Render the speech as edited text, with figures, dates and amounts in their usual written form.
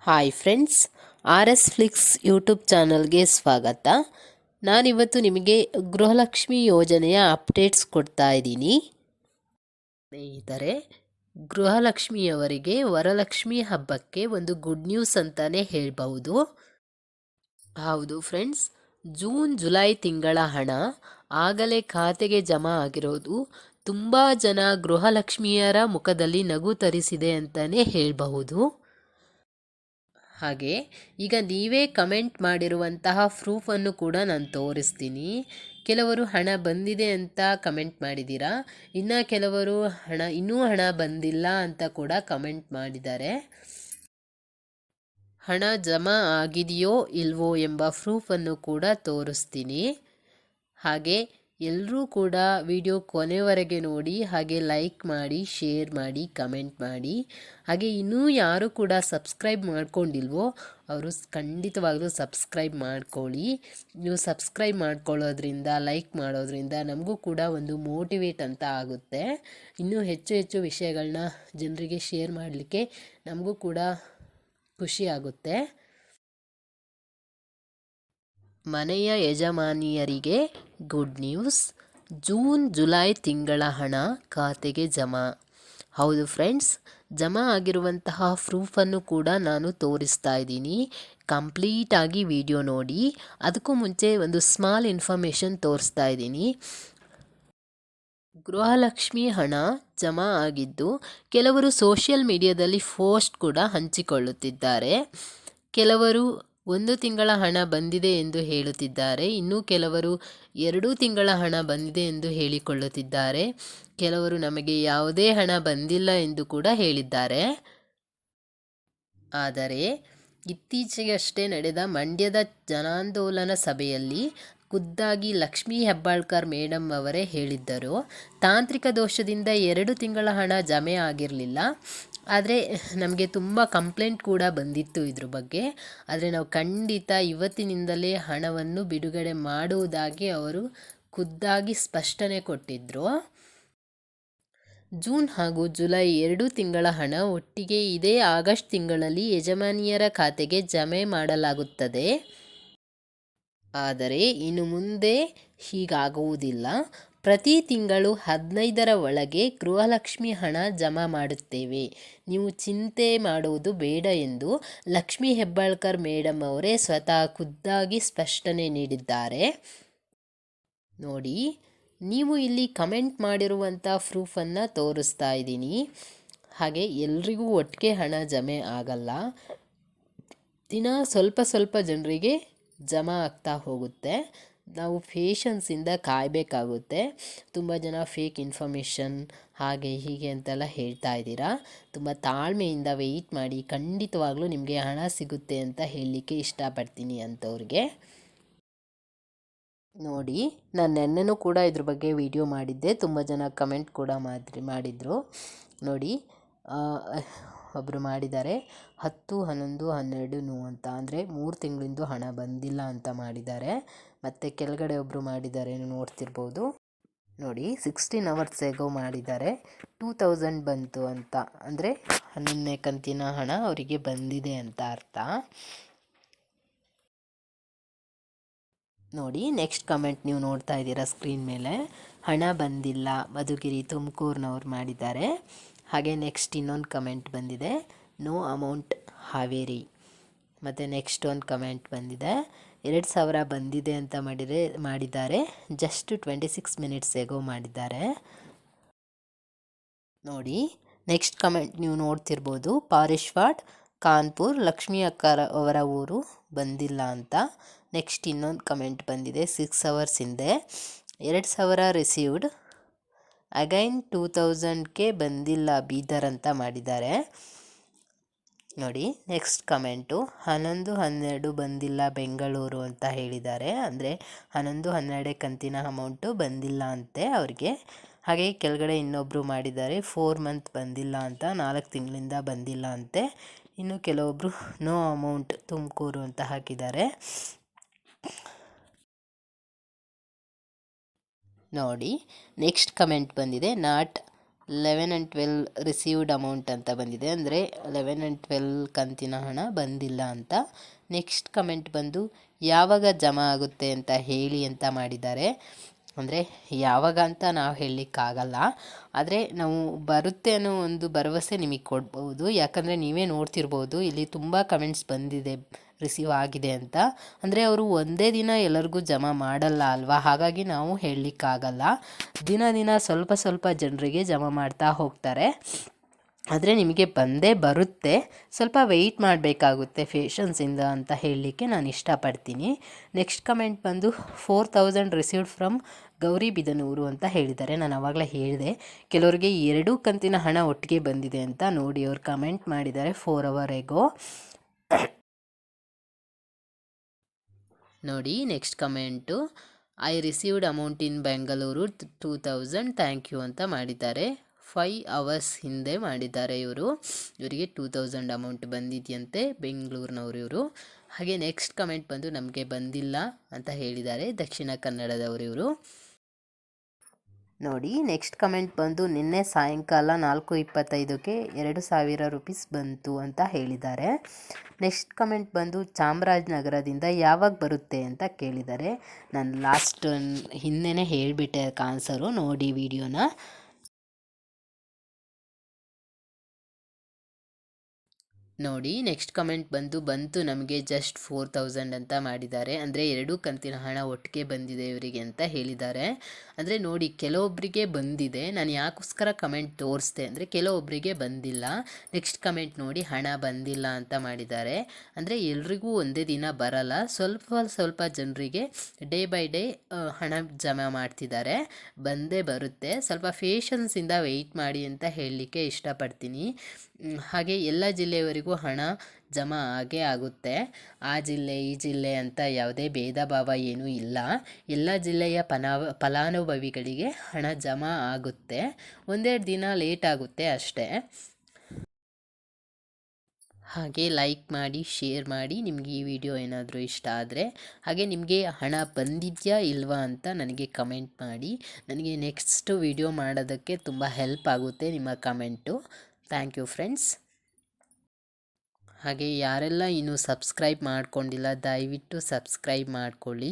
Hi friends, R S Flix YouTube ಚಾನಲ್ಗೆ ಸ್ವಾಗತ. ನಾನಿವತ್ತು ನಿಮಗೆ ಗೃಹಲಕ್ಷ್ಮಿ ಯೋಜನೆಯ ಅಪ್ಡೇಟ್ಸ್ ಕೊಡ್ತಾ ಇದ್ದೀನಿ. ಸ್ನೇಹಿತರೆ, ಗೃಹಲಕ್ಷ್ಮಿಯವರಿಗೆ ವರಲಕ್ಷ್ಮಿ ಹಬ್ಬಕ್ಕೆ ಒಂದು ಗುಡ್ ನ್ಯೂಸ್ ಅಂತಾನೆ ಹೇಳ್ಬಹುದು. ಹೌದು ಫ್ರೆಂಡ್ಸ್, ಜುಲೈ ತಿಂಗಳ ಹಣ ಆಗಲೇ ಖಾತೆಗೆ ಜಮಾ ಆಗಿರೋದು ತುಂಬ ಜನ ಗೃಹಲಕ್ಷ್ಮಿಯರ ಮುಖದಲ್ಲಿ ನಗು ತರಿಸಿದೆ ಅಂತಾನೆ ಹೇಳಬಹುದು. ಹಾಗೆ ಈಗ ನೀವೇ ಕಮೆಂಟ್ ಮಾಡಿರುವಂತಹ ಪ್ರೂಫನ್ನು ಕೂಡ ನಾನು ತೋರಿಸ್ತೀನಿ. ಕೆಲವರು ಹಣ ಬಂದಿದೆ ಅಂತ ಕಮೆಂಟ್ ಮಾಡಿದ್ದೀರಾ, ಇನ್ನು ಕೆಲವರು ಇನ್ನೂ ಹಣ ಬಂದಿಲ್ಲ ಅಂತ ಕೂಡ ಕಮೆಂಟ್ ಮಾಡಿದ್ದಾರೆ. ಹಣ ಜಮಾ ಆಗಿದೆಯೋ ಇಲ್ವೋ ಎಂಬ ಪ್ರೂಫನ್ನು ಕೂಡ ತೋರಿಸ್ತೀನಿ. ಹಾಗೆ ಎಲ್ಲರೂ ಕೂಡ ವಿಡಿಯೋ ಕೊನೆವರೆಗೆ ನೋಡಿ, ಹಾಗೆ ಲೈಕ್ ಮಾಡಿ, ಶೇರ್ ಮಾಡಿ, ಕಮೆಂಟ್ ಮಾಡಿ. ಹಾಗೆ ಇನ್ನೂ ಯಾರು ಕೂಡ ಸಬ್ಸ್ಕ್ರೈಬ್ ಮಾಡ್ಕೊಂಡಿಲ್ವೋ ಅವರು ಖಂಡಿತವಾಗ್ಲೂ ಸಬ್ಸ್ಕ್ರೈಬ್ ಮಾಡ್ಕೊಳ್ಳಿ. ನೀವು ಸಬ್ಸ್ಕ್ರೈಬ್ ಮಾಡ್ಕೊಳ್ಳೋದ್ರಿಂದ, ಲೈಕ್ ಮಾಡೋದ್ರಿಂದ ನಮಗೂ ಕೂಡ ಒಂದು ಮೋಟಿವೇಟ್ ಅಂತ ಆಗುತ್ತೆ. ಇನ್ನೂ ಹೆಚ್ಚು ಹೆಚ್ಚು ವಿಷಯಗಳನ್ನ ಜನರಿಗೆ ಶೇರ್ ಮಾಡಲಿಕ್ಕೆ ನಮಗೂ ಕೂಡ ಖುಷಿ ಆಗುತ್ತೆ. ಮನೆಯ ಯಜಮಾನಿಯರಿಗೆ ಗುಡ್ ನ್ಯೂಸ್, ಜುಲೈ ತಿಂಗಳ ಹಣ ಖಾತೆಗೆ ಜಮಾ. ಹೌದು ಫ್ರೆಂಡ್ಸ್, ಜಮಾ ಆಗಿರುವಂತಹ ಪ್ರೂಫನ್ನು ಕೂಡ ನಾನು ತೋರಿಸ್ತಾ ಇದ್ದೀನಿ. ಕಂಪ್ಲೀಟಾಗಿ ವಿಡಿಯೋ ನೋಡಿ. ಅದಕ್ಕೂ ಮುಂಚೆ ಒಂದು ಸ್ಮಾಲ್ ಇನ್ಫಾರ್ಮೇಷನ್ ತೋರಿಸ್ತಾ ಇದ್ದೀನಿ. ಗೃಹಲಕ್ಷ್ಮಿ ಹಣ ಜಮಾ ಆಗಿದ್ದು ಕೆಲವರು ಸೋಷಿಯಲ್ ಮೀಡಿಯಾದಲ್ಲಿ ಪೋಸ್ಟ್ ಕೂಡ ಹಂಚಿಕೊಳ್ಳುತ್ತಿದ್ದಾರೆ. ಕೆಲವರು 1 ತಿಂಗಳ ಹಣ ಬಂದಿದೆ ಎಂದು ಹೇಳುತ್ತಿದ್ದಾರೆ, ಇನ್ನು ಕೆಲವರು 2 ತಿಂಗಳ ಹಣ ಬಂದಿದೆ ಎಂದು ಹೇಳಿಕೊಳ್ಳುತ್ತಿದ್ದಾರೆ. ಕೆಲವರು ನಮಗೆ ಯಾವುದೇ ಹಣ ಬಂದಿಲ್ಲ ಎಂದು ಕೂಡ ಹೇಳಿದ್ದಾರೆ. ಆದರೆ ಇತ್ತೀಚೆಗಷ್ಟೇ ನಡೆದ ಮಂಡ್ಯದ ಜನಾಂದೋಲನ ಸಭೆಯಲ್ಲಿ ಖುದ್ದಾಗಿ ಲಕ್ಷ್ಮೀ ಹೆಬ್ಬಾಳ್ಕರ್ ಮೇಡಮ್ ಅವರೇ ಹೇಳಿದ್ದರು, ತಾಂತ್ರಿಕ ದೋಷದಿಂದ 2 ತಿಂಗಳ ಹಣ ಜಮೆ ಆಗಿರಲಿಲ್ಲ. ಆದರೆ ನಮಗೆ ತುಂಬ ಕಂಪ್ಲೇಂಟ್ ಕೂಡ ಬಂದಿತ್ತು ಇದ್ರ ಬಗ್ಗೆ. ಆದರೆ ನಾವು ಖಂಡಿತ ಇವತ್ತಿನಿಂದಲೇ ಹಣವನ್ನು ಬಿಡುಗಡೆ ಮಾಡುವುದಾಗಿ ಅವರು ಖುದ್ದಾಗಿ ಸ್ಪಷ್ಟನೆ ಕೊಟ್ಟಿದ್ದರು. ಜೂನ್ ಹಾಗೂ ಜುಲೈ 2 ತಿಂಗಳ ಹಣ ಒಟ್ಟಿಗೆ ಇದೇ ಆಗಸ್ಟ್ ತಿಂಗಳಲ್ಲಿ ಯಜಮಾನಿಯರ ಖಾತೆಗೆ ಜಮೆ ಮಾಡಲಾಗುತ್ತದೆ. ಆದರೆ ಇನ್ನು ಮುಂದೆ ಹೀಗಾಗುವುದಿಲ್ಲ. ಪ್ರತಿ ತಿಂಗಳು 15ರ ಒಳಗೆ ಗೃಹಲಕ್ಷ್ಮಿ ಹಣ ಜಮಾ ಮಾಡುತ್ತೇವೆ, ನೀವು ಚಿಂತೆ ಮಾಡುವುದು ಬೇಡ ಎಂದು ಲಕ್ಷ್ಮೀ ಹೆಬ್ಬಾಳ್ಕರ್ ಮೇಡಮ್ ಅವರೇ ಸ್ವತಃ ಖುದ್ದಾಗಿ ಸ್ಪಷ್ಟನೆ ನೀಡಿದ್ದಾರೆ. ನೋಡಿ, ನೀವು ಇಲ್ಲಿ ಕಮೆಂಟ್ ಮಾಡಿರುವಂಥ ಪ್ರೂಫನ್ನು ತೋರಿಸ್ತಾ ಇದ್ದೀನಿ. ಹಾಗೆ ಎಲ್ರಿಗೂ ಒಟ್ಟಿಗೆ ಹಣ ಜಮೆ ಆಗಲ್ಲ, ದಿನ ಸ್ವಲ್ಪ ಸ್ವಲ್ಪ ಜನರಿಗೆ ಜಮಾ ಆಗ್ತಾ ಹೋಗುತ್ತೆ. ನಾವು ಪೇಷನ್ಸಿಂದ ಕಾಯಬೇಕಾಗುತ್ತೆ. ತುಂಬ ಜನ ಫೇಕ್ ಇನ್ಫಾರ್ಮೇಷನ್ ಹಾಗೆ ಹೀಗೆ ಅಂತೆಲ್ಲ ಹೇಳ್ತಾ ಇದ್ದೀರಾ. ತುಂಬ ತಾಳ್ಮೆಯಿಂದ ವೆಯ್ಟ್ ಮಾಡಿ, ಖಂಡಿತವಾಗ್ಲೂ ನಿಮಗೆ ಹಣ ಸಿಗುತ್ತೆ ಅಂತ ಹೇಳಲಿಕ್ಕೆ ಇಷ್ಟಪಡ್ತೀನಿ ಅಂಥವ್ರಿಗೆ. ನೋಡಿ, ನಾನು ನೆನ್ನೆನೂ ಕೂಡ ಇದ್ರ ಬಗ್ಗೆ ವಿಡಿಯೋ ಮಾಡಿದ್ದೆ, ತುಂಬ ಜನ ಕಮೆಂಟ್ ಕೂಡ ಮಾಡಿದರು. ನೋಡಿ, ಒಬ್ಬರು ಮಾಡಿದ್ದಾರೆ 10, 11, 12 ಅಂತ, ಅಂದರೆ 3 ತಿಂಗಳಿಂದ ಹಣ ಬಂದಿಲ್ಲ ಅಂತ ಮಾಡಿದ್ದಾರೆ. ಮತ್ತು ಕೆಳಗಡೆ ಒಬ್ಬರು ಮಾಡಿದ್ದಾರೆ, ನೋಡ್ತಿರ್ಬೋದು. ನೋಡಿ, 16 hours ಎಗೋ ಮಾಡಿದ್ದಾರೆ, 2000 ಬಂತು ಅಂತ, ಅಂದರೆ 11ನೇ ಕಂತಿನ ಹಣ ಅವರಿಗೆ ಬಂದಿದೆ ಅಂತ ಅರ್ಥ. ನೋಡಿ, ನೆಕ್ಸ್ಟ್ ಕಮೆಂಟ್ ನೀವು ನೋಡ್ತಾ ಇದ್ದೀರಾ ಸ್ಕ್ರೀನ್ ಮೇಲೆ, ಹಣ ಬಂದಿಲ್ಲ, ಮಧುಗಿರಿ ತುಮಕೂರಿನವ್ರು ಮಾಡಿದ್ದಾರೆ. ಹಾಗೆ ನೆಕ್ಸ್ಟ್ ಇನ್ನೊಂದು ಕಮೆಂಟ್ ಬಂದಿದೆ, ನೋ ಅಮೌಂಟ್ ಹಾವೇರಿ. ಮತ್ತು ನೆಕ್ಸ್ಟ್ ಒಂದು ಕಮೆಂಟ್ ಬಂದಿದೆ, 2000 ಬಂದಿದೆ ಅಂತ ಮಾಡಿದ್ದಾರೆ, ಜಸ್ಟ್ 26 minutes ಎಗೋ ಮಾಡಿದ್ದಾರೆ. ನೋಡಿ, ನೆಕ್ಸ್ಟ್ ಕಮೆಂಟ್ ನೀವು ನೋಡ್ತಿರ್ಬೋದು, ಪಾರಿಶ್ವಾಡ್ ಕಾನ್ಪುರ್, ಲಕ್ಷ್ಮೀ ಅಕ್ಕರ ಅವರ ಊರು ಬಂದಿಲ್ಲ ಅಂತ. ನೆಕ್ಸ್ಟ್ ಇನ್ನೊಂದು ಕಮೆಂಟ್ ಬಂದಿದೆ 6 hours ಹಿಂದೆ, 2000 ರಿಸೀವ್ಡ್, ಅಗೈನ್ 2000ಕ್ಕೆ ಬಂದಿಲ್ಲ ಬೀದರ್ ಅಂತ ಮಾಡಿದ್ದಾರೆ. ನೋಡಿ, ನೆಕ್ಸ್ಟ್ ಕಮೆಂಟು 11, 12 ಬಂದಿಲ್ಲ ಬೆಂಗಳೂರು ಅಂತ ಹೇಳಿದ್ದಾರೆ, ಅಂದರೆ 11, 12 ಕಂತಿನ ಅಮೌಂಟು ಬಂದಿಲ್ಲ ಅಂತೆ ಅವ್ರಿಗೆ. ಹಾಗೆ ಕೆಳಗಡೆ ಇನ್ನೊಬ್ಬರು ಮಾಡಿದ್ದಾರೆ 4 month ಬಂದಿಲ್ಲ ಅಂತ, 4 ತಿಂಗಳಿಂದ ಬಂದಿಲ್ಲ ಅಂತೆ. ಇನ್ನು ಕೆಲವೊಬ್ಬರು ನೋ ಅಮೌಂಟ್ ತುಮಕೂರು ಅಂತ ಹಾಕಿದ್ದಾರೆ. ನೋಡಿ, ನೆಕ್ಸ್ಟ್ ಕಮೆಂಟ್ ಬಂದಿದೆ, ನಾಟ್ 11 ಆ್ಯಂಡ್ 12 ರಿಸೀವ್ಡ್ ಅಮೌಂಟ್ ಅಂತ ಬಂದಿದೆ, ಅಂದರೆ 11 ಆ್ಯಂಡ್ 12 ಕಂತಿನ ಹಣ ಬಂದಿಲ್ಲ ಅಂತ. ನೆಕ್ಸ್ಟ್ ಕಮೆಂಟ್ ಬಂದು ಯಾವಾಗ ಜಮಾ ಆಗುತ್ತೆ ಅಂತ ಹೇಳಿ ಅಂತ ಮಾಡಿದ್ದಾರೆ. ಅಂದರೆ ಯಾವಾಗ ಅಂತ ನಾವು ಹೇಳಲಿಕ್ಕಾಗಲ್ಲ, ಆದರೆ ನಾವು ಬರುತ್ತೆ ಅನ್ನೋ ಒಂದು ಭರವಸೆ ನಿಮಗೆ ಕೊಡ್ಬೋದು. ಯಾಕಂದರೆ ನೀವೇ ನೋಡ್ತಿರ್ಬೋದು, ಇಲ್ಲಿ ತುಂಬ ಕಮೆಂಟ್ಸ್ ಬಂದಿದೆ ರಿಸೀವ್ ಆಗಿದೆ ಅಂತ. ಅಂದರೆ ಅವರು ಒಂದೇ ದಿನ ಎಲ್ಲರಿಗೂ ಜಮಾ ಮಾಡಲ್ಲ ಅಲ್ವಾ, ಹಾಗಾಗಿ ನಾವು ಹೇಳಲಿಕ್ಕಾಗಲ್ಲ. ದಿನ ದಿನ ಸ್ವಲ್ಪ ಸ್ವಲ್ಪ ಜನರಿಗೆ ಜಮಾ ಮಾಡ್ತಾ ಹೋಗ್ತಾರೆ. ಆದರೆ ನಿಮಗೆ ಬಂದೇ ಬರುತ್ತೆ, ಸ್ವಲ್ಪ ವೆಯ್ಟ್ ಮಾಡಬೇಕಾಗುತ್ತೆ ಪೇಷನ್ಸಿಂದ ಅಂತ ಹೇಳಲಿಕ್ಕೆ ನಾನು ಇಷ್ಟಪಡ್ತೀನಿ. ನೆಕ್ಸ್ಟ್ ಕಮೆಂಟ್ ಬಂದು 4000 ರಿಸೀವ್ಡ್ ಫ್ರಮ್ ಗೌರಿಬಿದನೂರು ಅಂತ ಹೇಳಿದ್ದಾರೆ. ನಾನು ಆವಾಗಲೇ ಹೇಳಿದೆ, ಕೆಲವರಿಗೆ 2 ಕಂತಿನ ಹಣ ಒಟ್ಟಿಗೆ ಬಂದಿದೆ ಅಂತ. ನೋಡಿ, ಅವ್ರು ಕಮೆಂಟ್ ಮಾಡಿದ್ದಾರೆ 4 hour ago. ನೋಡಿ next comment, I received amount in Bengaluru 2000 thank you ಅಂತ ಮಾಡಿದ್ದಾರೆ. 5 hours ಹಿಂದೆ ಮಾಡಿದ್ದಾರೆ ಇವರಿಗೆ 2000 ಅಮೌಂಟ್ ಬಂದಿದೆಯಂತೆ, ಬೆಂಗಳೂರಿನವರು ಇವರು. ಹಾಗೆ ನೆಕ್ಸ್ಟ್ ಕಮೆಂಟ್ ಬಂದು ನಮಗೆ ಬಂದಿಲ್ಲ ಅಂತ ಹೇಳಿದ್ದಾರೆ, ದಕ್ಷಿಣ ಕನ್ನಡದವರು ಇವರು. ನೋಡಿ ನೆಕ್ಸ್ಟ್ ಕಮೆಂಟ್ ಬಂದು ನಿನ್ನೆ ಸಾಯಂಕಾಲ 4:25ಕ್ಕೆ 2000 ರೂಪೀಸ್ ಬಂತು ಅಂತ ಹೇಳಿದ್ದಾರೆ. ನೆಕ್ಸ್ಟ್ ಕಮೆಂಟ್ ಬಂದು ಚಾಮರಾಜನಗರದಿಂದ ಯಾವಾಗ ಬರುತ್ತೆ ಅಂತ ಕೇಳಿದ್ದಾರೆ. ನಾನು ಲಾಸ್ಟ್ ಹಿಂದೆನೇ ಹೇಳಿಬಿಟ್ಟೆ ಆನ್ಸರು, ನೋಡಿ ವಿಡಿಯೋನ. ನೋಡಿ ನೆಕ್ಸ್ಟ್ ಕಮೆಂಟ್ ಬಂತು ನಮಗೆ ಜಸ್ಟ್ 4000 ಅಂತ ಮಾಡಿದ್ದಾರೆ. ಅಂದರೆ 2 ಕಂತಿನ ಹಣ ಒಟ್ಟಿಗೆ ಬಂದಿದೆ ಇವರಿಗೆ ಅಂತ ಹೇಳಿದ್ದಾರೆ. ಅಂದರೆ ನೋಡಿ, ಕೆಲವೊಬ್ಬರಿಗೆ ಬಂದಿದೆ, ನಾನು ಯಾಕೋಸ್ಕರ ಕಮೆಂಟ್ ತೋರಿಸ್ದೆ ಅಂದರೆ ಕೆಲವೊಬ್ಬರಿಗೆ ಬಂದಿಲ್ಲ. ನೆಕ್ಸ್ಟ್ ಕಮೆಂಟ್ ನೋಡಿ, ಹಣ ಬಂದಿಲ್ಲ ಅಂತ ಮಾಡಿದ್ದಾರೆ. ಅಂದರೆ ಎಲ್ರಿಗೂ ಒಂದೇ ದಿನ ಬರಲ್ಲ, ಸ್ವಲ್ಪ ಸ್ವಲ್ಪ ಜನರಿಗೆ ಡೇ ಬೈ ಡೇ ಹಣ ಜಮಾ ಮಾಡ್ತಿದ್ದಾರೆ. ಬಂದೇ ಬರುತ್ತೆ, ಸ್ವಲ್ಪ ಪೇಷನ್ಸಿಂದ ವೆಯ್ಟ್ ಮಾಡಿ ಅಂತ ಹೇಳಲಿಕ್ಕೆ ಇಷ್ಟಪಡ್ತೀನಿ. ಹಾಗೆ ಎಲ್ಲ ಜಿಲ್ಲೆಯವರಿಗೂ ಹಣ ಜಮಾ ಆಗೇ ಆಗುತ್ತೆ. ಆ ಜಿಲ್ಲೆ ಈ ಜಿಲ್ಲೆ ಅಂತ ಯಾವುದೇ ಭೇದ ಭಾವ ಏನೂ ಇಲ್ಲ. ಎಲ್ಲ ಜಿಲ್ಲೆಯ ಫಲಾನುಭವಿಗಳಿಗೆ ಹಣ ಜಮಾ ಆಗುತ್ತೆ, ಒಂದೆರಡು ದಿನ ಲೇಟ್ ಆಗುತ್ತೆ ಅಷ್ಟೇ. ಹಾಗೆ ಲೈಕ್ ಮಾಡಿ, ಶೇರ್ ಮಾಡಿ ನಿಮಗೆ ಈ ವಿಡಿಯೋ ಏನಾದರೂ ಇಷ್ಟ ಆದರೆ. ಹಾಗೆ ನಿಮಗೆ ಹಣ ಬಂದಿದೆಯಾ ಇಲ್ವಾ ಅಂತ ನನಗೆ ಕಮೆಂಟ್ ಮಾಡಿ. ನನಗೆ ನೆಕ್ಸ್ಟ್ ವಿಡಿಯೋ ಮಾಡೋದಕ್ಕೆ ತುಂಬ ಹೆಲ್ಪ್ ಆಗುತ್ತೆ ನಿಮ್ಮ ಕಮೆಂಟು. Thank you friends. ಹಾಗೆ ಯಾರೆಲ್ಲ ಇನ್ನೂ ಸಬ್ಸ್ಕ್ರೈಬ್ ಮಾಡ್ಕೊಂಡಿಲ್ಲ, ದಯವಿಟ್ಟು ಸಬ್ಸ್ಕ್ರೈಬ್ ಮಾಡ್ಕೊಳ್ಳಿ.